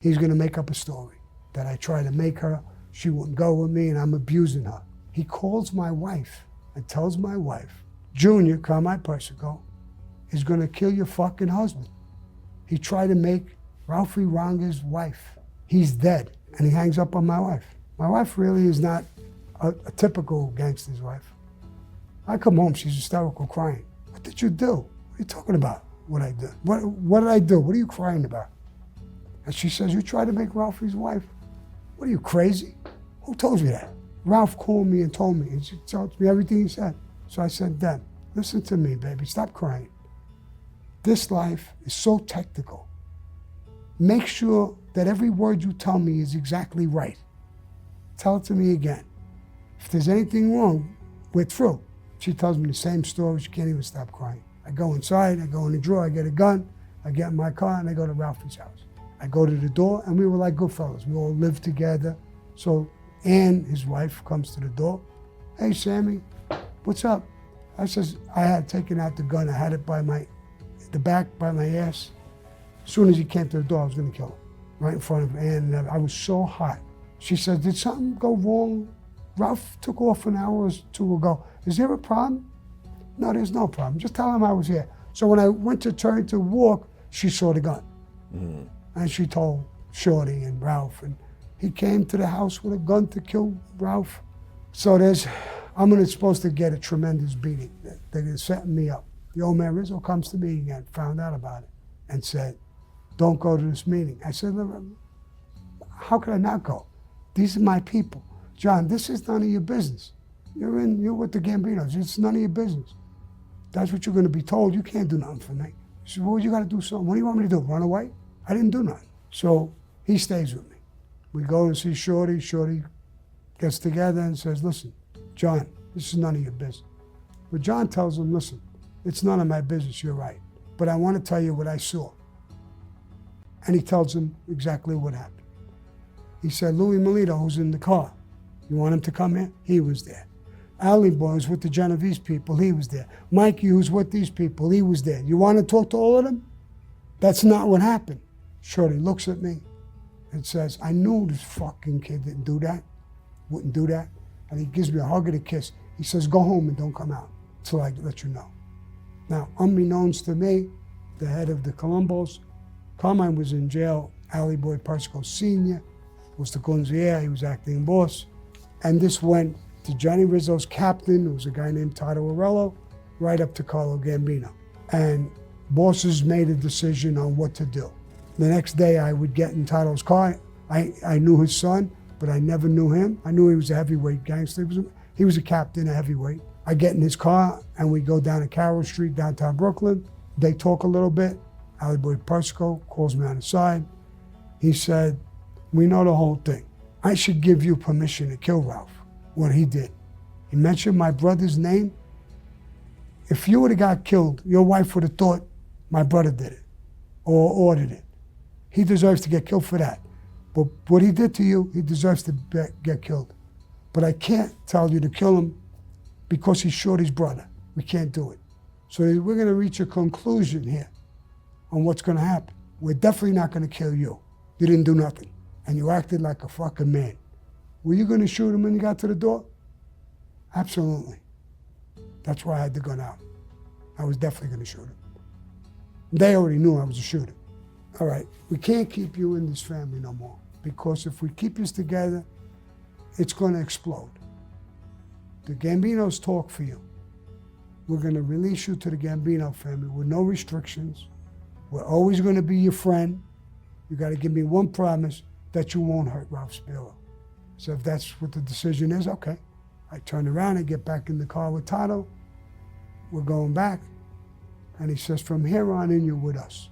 He's gonna make up a story that I tried to make her, she wouldn't go with me, and I'm abusing her. He calls my wife and tells my wife, Junior, Carmine Persico, is gonna kill your fucking husband. He tried to make Ralphie Ranga's wife. He's dead, and he hangs up on my wife. My wife really is not a typical gangster's wife. I come home, she's hysterical crying. What did you do? What are you talking about? What I did? What did I do? What are you crying about? And she says, you tried to make Ralphie's wife. What are you, crazy? Who told you that? Ralph called me and told me, and she told me everything he said. So I said, Deb, listen to me, baby, stop crying. This life is so technical. Make sure that every word you tell me is exactly right. Tell it to me again. If there's anything wrong, we're through. She tells me the same story, she can't even stop crying. I go inside, I go in the drawer, I get a gun, I get in my car, and I go to Ralphie's house. I go to the door, and we were like good fellas. We all lived together. So Ann, his wife, comes to the door. Hey, Sammy, what's up? I says, I had taken out the gun. I had it by the back by my ass. As soon as he came to the door, I was gonna kill him, right in front of Ann. And I was so hot. She said, did something go wrong? Ralph took off an hour or two ago. Is there a problem? No, there's no problem. Just tell him I was here. So when I went to turn to walk, she saw the gun. Mm. And she told Shorty and Ralph, and he came to the house with a gun to kill Ralph. So I'm supposed to get a tremendous beating. They're setting me up. The old man Rizzo comes to me again, found out about it, and said, don't go to this meeting. I said, how could I not go? These are my people. John, this is none of your business. You're with the Gambinos. It's none of your business. That's what you're going to be told. You can't do nothing for me. He said, well, you got to do something. What do you want me to do, run away? I didn't do nothing. So he stays with me. We go and see Shorty. Shorty gets together and says, listen, John, this is none of your business. But John tells him, listen, it's none of my business, you're right. But I want to tell you what I saw. And he tells him exactly what happened. He said, Louis Melito, who's in the car, you want him to come in? He was there. Ali Boy was with the Genovese people, he was there. Mikey, who's with these people, he was there. You want to talk to all of them? That's not what happened. Shorty looks at me and says, I knew this fucking kid wouldn't do that. And he gives me a hug and a kiss. He says, go home and don't come out until I let you know. Now, unbeknownst to me, the head of the Colombos, Carmine was in jail. Ali Boy Persico Sr. was the consigliere, he was acting boss. And this went to Johnny Rizzo's captain, who was a guy named Tato Orello, right up to Carlo Gambino. And bosses made a decision on what to do. The next day I would get in Tato's car. I knew his son, but I never knew him. I knew he was a heavyweight gangster. He was a captain, a heavyweight. I get in his car and we go down to Carroll Street, downtown Brooklyn. They talk a little bit. Ali Boy Persico calls me on the side. He said, we know the whole thing. I should give you permission to kill Ralph, what he did. He mentioned my brother's name. If you would have got killed, your wife would have thought my brother did it or ordered it. He deserves to get killed for that. But what he did to you, he deserves to get killed. But I can't tell you to kill him because he's Shorty's brother. We can't do it. So we're going to reach a conclusion here on what's going to happen. We're definitely not going to kill you. You didn't do nothing. And you acted like a fucking man. Were you going to shoot him when you got to the door? Absolutely. That's why I had the gun out. I was definitely going to shoot him. They already knew I was a shooter. All right, we can't keep you in this family no more, because if we keep this together, it's going to explode. The Gambinos talk for you. We're going to release you to the Gambino family with no restrictions. We're always going to be your friend. You got to give me one promise that you won't hurt Ralph Spiro. So if that's what the decision is, okay. I turn around and get back in the car with Tato. We're going back. And he says, from here on in, you're with us.